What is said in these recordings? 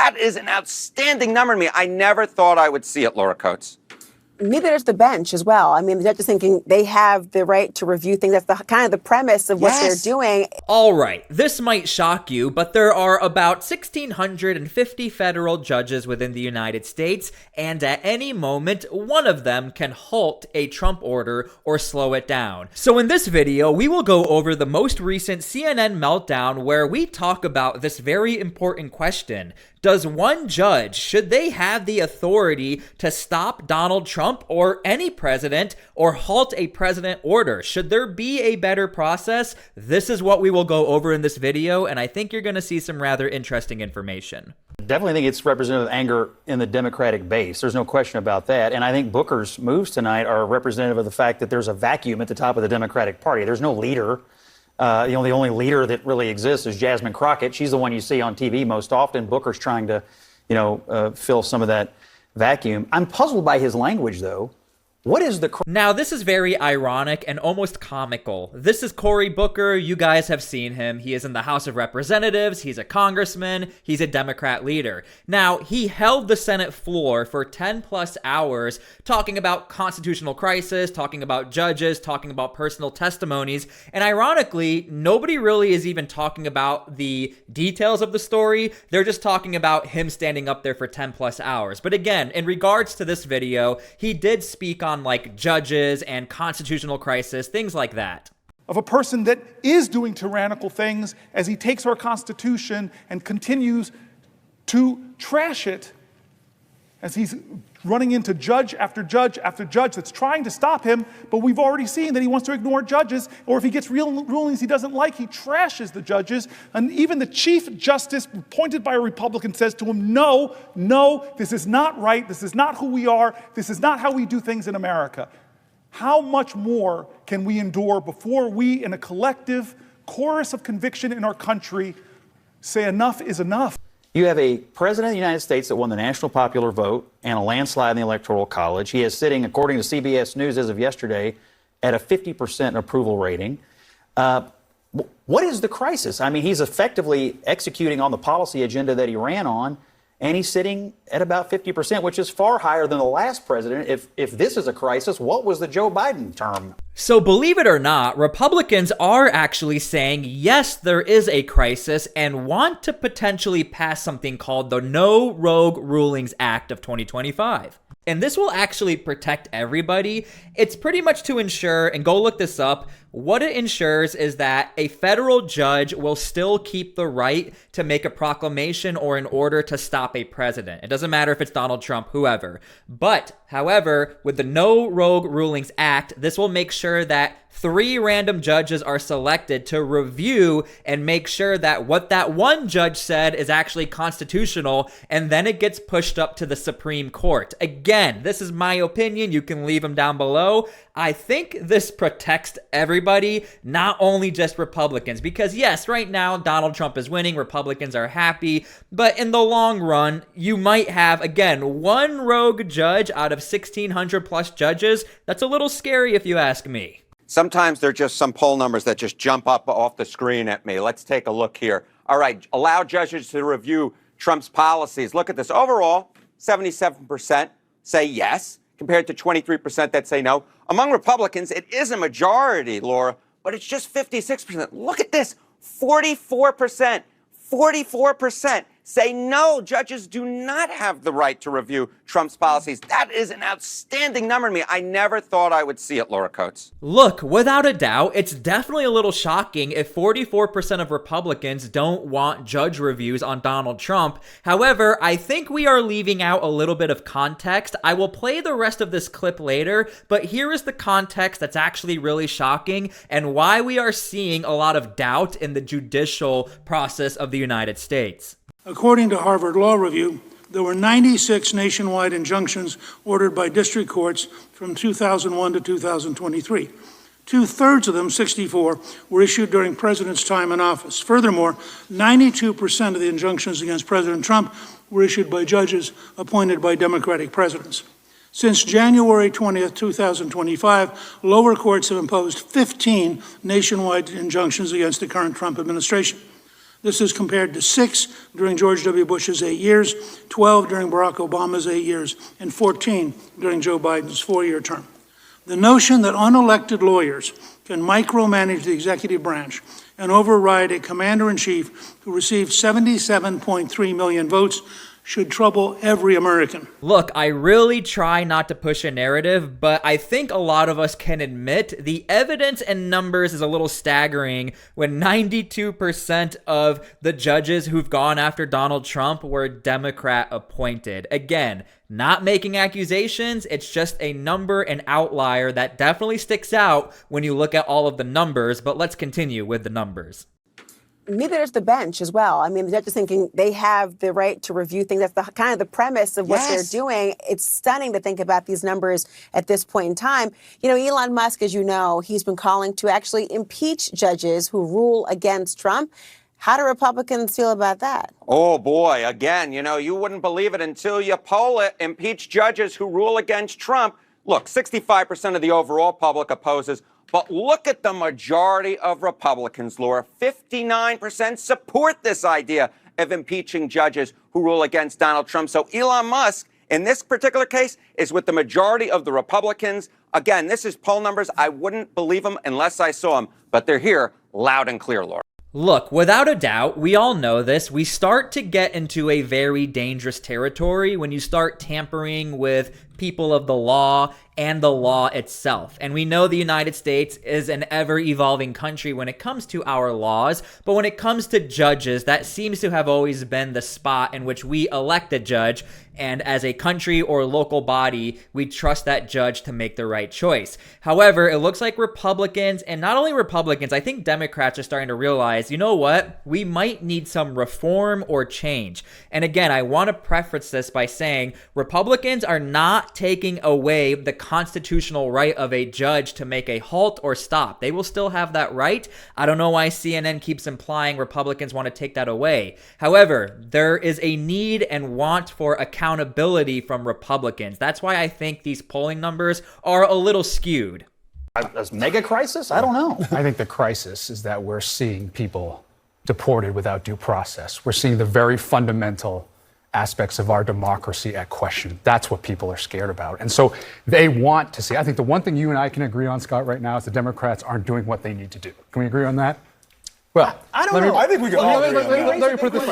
That is an outstanding number to me. I never thought I would see it, Laura Coates. Neither does the bench as well. I mean, the judge is thinking they have the right to review things. That's the kind of the premise of what they're doing. All right, this might shock you, but there are about 1,650 federal judges within the United States, and at any moment, one of them can halt a Trump order or slow it down. So in this video, we will go over the most recent CNN Meltdown where we talk about this very important question. Does one judge, should they have the authority to stop Donald Trump or any president or halt a president order? Should there be a better process? This is what we will go over in this video, and I think you're going to see some rather interesting information. Definitely think it's representative of anger in the Democratic base. There's no question about that. And I think Booker's moves tonight are representative of the fact that there's a vacuum at the top of the Democratic Party. There's no leader. The only leader that really exists is Jasmine Crockett. She's the one you see on TV most often. Booker's trying to, fill some of that vacuum. I'm puzzled by his language, though. What is the... Now, this is very ironic and almost comical. This is Cory Booker. You guys have seen him. He is in the House of Representatives. He's a congressman. He's a Democrat leader. Now, he held the Senate floor for 10 plus hours talking about constitutional crisis, talking about judges, talking about personal testimonies. And ironically, nobody really is even talking about the details of the story. They're just talking about him standing up there for 10 plus hours. But again, in regards to this video, he did speak on like judges and constitutional crisis, things like that. Of a person that is doing tyrannical things as he takes our Constitution and continues to trash it as he's running into judge after judge after judge that's trying to stop him, but we've already seen that he wants to ignore judges, or if he gets real rulings he doesn't like, he trashes the judges. And even the Chief Justice, appointed by a Republican, says to him, no, this is not right, this is not who we are, this is not how we do things in America. How much more can we endure before we, in a collective chorus of conviction in our country, say enough is enough? You have a president of the United States that won the national popular vote and a landslide in the Electoral College. He is sitting, according to CBS News as of yesterday, at a 50% approval rating. What is the crisis? I mean, he's effectively executing on the policy agenda that he ran on, and he's sitting at about 50%, which is far higher than the last president. If this is a crisis, what was the Joe Biden term? So believe it or not, Republicans are actually saying, yes, there is a crisis and want to potentially pass something called the No Rogue Rulings Act of 2025. And this will actually protect everybody. It's pretty much to ensure, and go look this up, what it ensures is that a federal judge will still keep the right to make a proclamation or an order to stop a president. It doesn't matter if it's Donald Trump, whoever. But, however, with the No Rogue Rulings Act, this will make sure that 3 random judges are selected to review and make sure that what that one judge said is actually constitutional, and then it gets pushed up to the Supreme Court. Again, this is my opinion. You can leave them down below. I think this protects everybody, not only just Republicans, because yes, right now Donald Trump is winning, Republicans are happy, but in the long run, you might have, again, one rogue judge out of 1,600 plus judges. That's a little scary if you ask me. Sometimes there are just some poll numbers that just jump up off the screen at me. Let's take a look here. All right, allow judges to review Trump's policies. Look at this. Overall, 77% say yes, compared to 23% that say no. Among Republicans, it is a majority, Laura, but it's just 56%. Look at this, 44% say no, judges do not have the right to review Trump's policies. That is an outstanding number to me. I never thought I would see it, Laura Coates. Look, without a doubt, it's definitely a little shocking if 44% of Republicans don't want judge reviews on Donald Trump. However, I think we are leaving out a little bit of context. I will play the rest of this clip later, but here is the context that's actually really shocking and why we are seeing a lot of doubt in the judicial process of the United States. According to Harvard Law Review, there were 96 nationwide injunctions ordered by district courts from 2001 to 2023. 2/3 of them, 64, were issued during President's time in office. Furthermore, 92% of the injunctions against President Trump were issued by judges appointed by Democratic presidents. Since January 20th, 2025, lower courts have imposed 15 nationwide injunctions against the current Trump administration. This is compared to 6 during George W. Bush's 8 years, 12 during Barack Obama's 8 years, and 14 during Joe Biden's 4-year term. The notion that unelected lawyers can micromanage the executive branch and override a commander-in-chief who received 77.3 million votes should trouble every American. Look, I really try not to push a narrative, but I think a lot of us can admit the evidence and numbers is a little staggering when 92% of the judges who've gone after Donald Trump were Democrat appointed. Again, not making accusations, it's just a number, an outlier that definitely sticks out when you look at all of the numbers, but let's continue with the numbers. Maybe there's the bench as well. I mean, the judge is thinking they have the right to review things. That's the kind of the premise of what they're doing. It's stunning to think about these numbers at this point in time. You know, Elon Musk, as you know, he's been calling to actually impeach judges who rule against Trump. How do Republicans feel about that? Oh, boy. Again, you know, you wouldn't believe it until you poll it. Impeach judges who rule against Trump. Look, 65% of the overall public opposes. But look at the majority of Republicans, Laura. 59% support this idea of impeaching judges who rule against Donald Trump. So Elon Musk, in this particular case, is with the majority of the Republicans. Again, this is poll numbers. I wouldn't believe them unless I saw them. But they're here loud and clear, Laura. Look, without a doubt, we all know this, we start to get into a very dangerous territory when you start tampering with people of the law and the law itself. And we know the United States is an ever-evolving country when it comes to our laws, but when it comes to judges, that seems to have always been the spot in which we elect a judge, and as a country or local body, we trust that judge to make the right choice. However, it looks like Republicans, and not only Republicans, I think Democrats are starting to realize, you know what, we might need some reform or change. And again, I want to preface this by saying Republicans are not taking away the constitutional right of a judge to make a halt or stop. They will still have that right. I don't know why CNN keeps implying Republicans want to take that away. However, there is a need and want for accountability from Republicans. That's why I think these polling numbers are a little skewed. A mega crisis? I don't know. I think the crisis is that we're seeing people deported without due process. We're seeing the very fundamental aspects of our democracy at question. That's what people are scared about. And so they want to see, I think the one thing you and I can agree on, Scott, right now is the Democrats aren't doing what they need to do. Can we agree on that? Well, I don't know. I think we can all agree on that. Let me put it this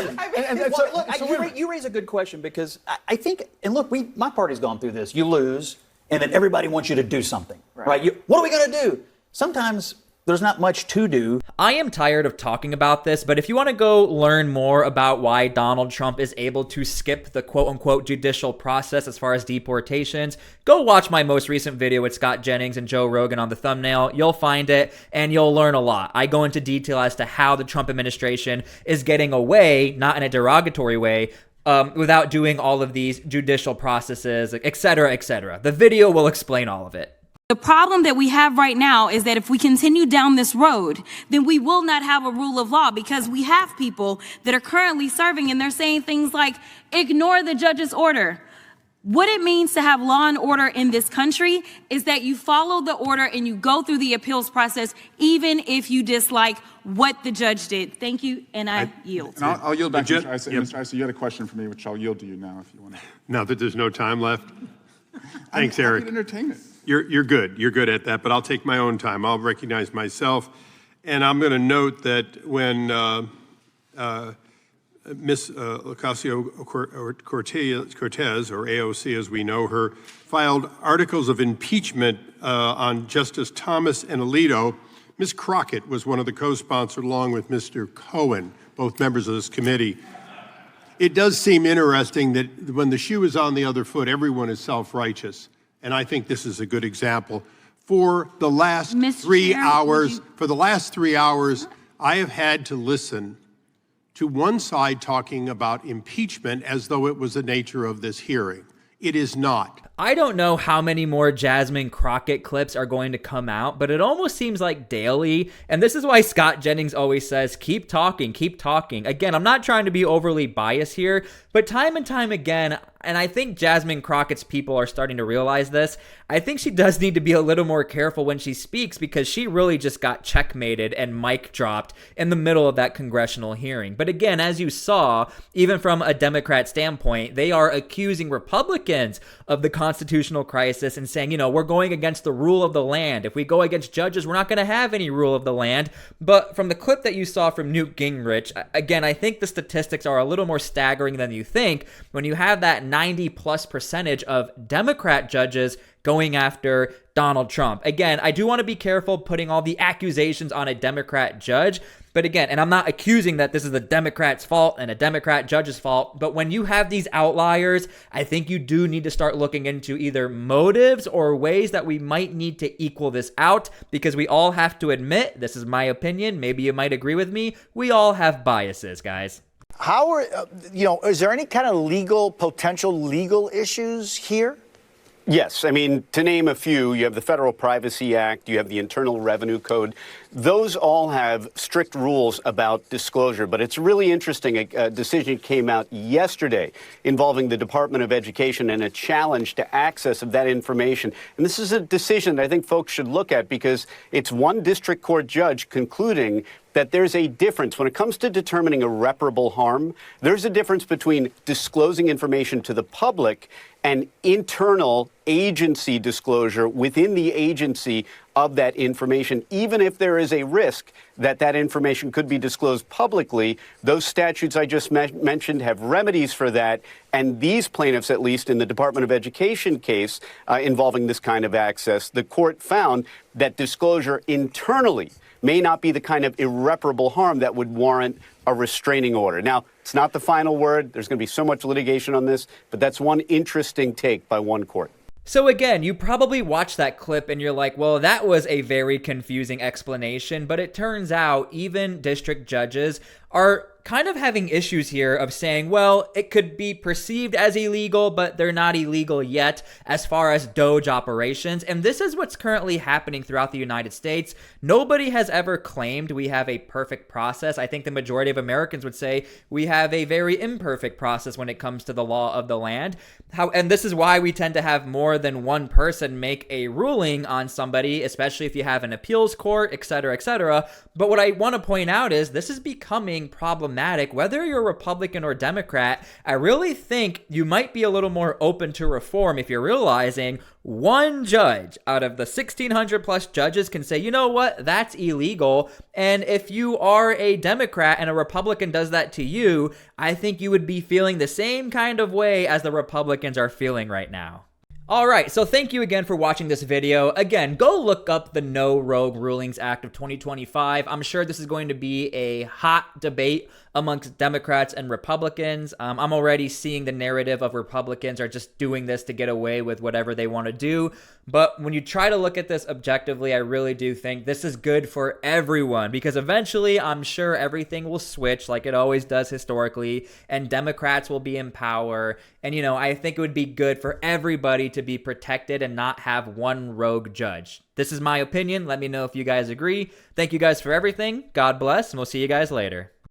way. You raise a good question because I think, and look, my party's gone through this. You lose, and then everybody wants you to do something, right? What are we going to do? Sometimes there's not much to do. I am tired of talking about this, but if you want to go learn more about why Donald Trump is able to skip the quote-unquote judicial process as far as deportations, go watch my most recent video with Scott Jennings and Joe Rogan on the thumbnail. You'll find it, and you'll learn a lot. I go into detail as to how the Trump administration is getting away, not in a derogatory way, without doing all of these judicial processes, et cetera, et cetera. The video will explain all of it. The problem that we have right now is that if we continue down this road, then we will not have a rule of law because we have people that are currently serving and they're saying things like, ignore the judge's order. What it means to have law and order in this country is that you follow the order and you go through the appeals process, even if you dislike what the judge did. Thank you, and I yield. And I'll yield back to Mr. Issa. Mr. Issa, you had a question for me, which I'll yield to you now if you want to. Now that there's no time left. Thanks, Eric. I'm entertain it. You're good. You're good at that, but I'll take my own time. I'll recognize myself. And I'm going to note that when Ms. Ocasio-Cortez, or AOC as we know her, filed articles of impeachment on Justice Thomas and Alito, Ms. Crockett was one of the co-sponsors along with Mr. Cohen, both members of this committee. It does seem interesting that when the shoe is on the other foot, everyone is self-righteous. And I think this is a good example. For the last 3 hours, I have had to listen to one side talking about impeachment as though it was the nature of this hearing. It is not. I don't know how many more Jasmine Crockett clips are going to come out, but it almost seems like daily. And this is why Scott Jennings always says, keep talking, keep talking. Again, I'm not trying to be overly biased here, but time and time again, and I think Jasmine Crockett's people are starting to realize this, I think she does need to be a little more careful when she speaks, because she really just got checkmated and mic dropped in the middle of that congressional hearing. But again, as you saw, even from a Democrat standpoint, they are accusing Republicans of the constitutional crisis and saying, you know, we're going against the rule of the land. If we go against judges, we're not going to have any rule of the land. But from the clip that you saw from Newt Gingrich, again, I think the statistics are a little more staggering than you think when you have that 90+% of Democrat judges going after Donald Trump. Again, I do want to be careful putting all the accusations on a Democrat judge. But again, and I'm not accusing that this is the Democrat's fault and a Democrat judge's fault, but when you have these outliers, I think you do need to start looking into either motives or ways that we might need to equal this out, because we all have to admit, this is my opinion, maybe you might agree with me, we all have biases, guys. How are, is there any kind of potential legal issues here? Yes. I mean, to name a few, you have the Federal Privacy Act, you have the Internal Revenue Code. Those all have strict rules about disclosure. But it's really interesting. A decision came out yesterday involving the Department of Education and a challenge to access of that information. And this is a decision that I think folks should look at, because it's one district court judge concluding that there's a difference when it comes to determining irreparable harm. There's a difference between disclosing information to the public and internal agency disclosure within the agency of that information, even if there is a risk that that information could be disclosed publicly. Those statutes I just mentioned have remedies for that. And these plaintiffs, at least in the Department of Education case involving this kind of access, the court found that disclosure internally may not be the kind of irreparable harm that would warrant a restraining order. Now, it's not the final word. There's going to be so much litigation on this, but that's one interesting take by one court. So again, you probably watched that clip and you're like, well, that was a very confusing explanation, but it turns out even district judges are kind of having issues here of saying, well, it could be perceived as illegal, but they're not illegal yet as far as Doge operations. And this is what's currently happening throughout the United States. Nobody has ever claimed we have a perfect process. I think the majority of Americans would say we have a very imperfect process when it comes to the law of the land. And this is why we tend to have more than one person make a ruling on somebody, especially if you have an appeals court, et cetera, et cetera. But what I want to point out is this is becoming problematic. Whether you're Republican or Democrat, I really think you might be a little more open to reform if you're realizing one judge out of the 1,600 plus judges can say, you know what, that's illegal. And if you are a Democrat and a Republican does that to you, I think you would be feeling the same kind of way as the Republicans are feeling right now. All right, so thank you again for watching this video. Again, go look up the No Rogue Rulings Act of 2025. I'm sure this is going to be a hot debate amongst Democrats and Republicans. I'm already seeing the narrative of Republicans are just doing this to get away with whatever they want to do. But when you try to look at this objectively, I really do think this is good for everyone, because eventually I'm sure everything will switch like it always does historically, and Democrats will be in power. And, you know, I think it would be good for everybody to be protected and not have one rogue judge. This is my opinion. Let me know if you guys agree. Thank you guys for everything. God bless, and we'll see you guys later.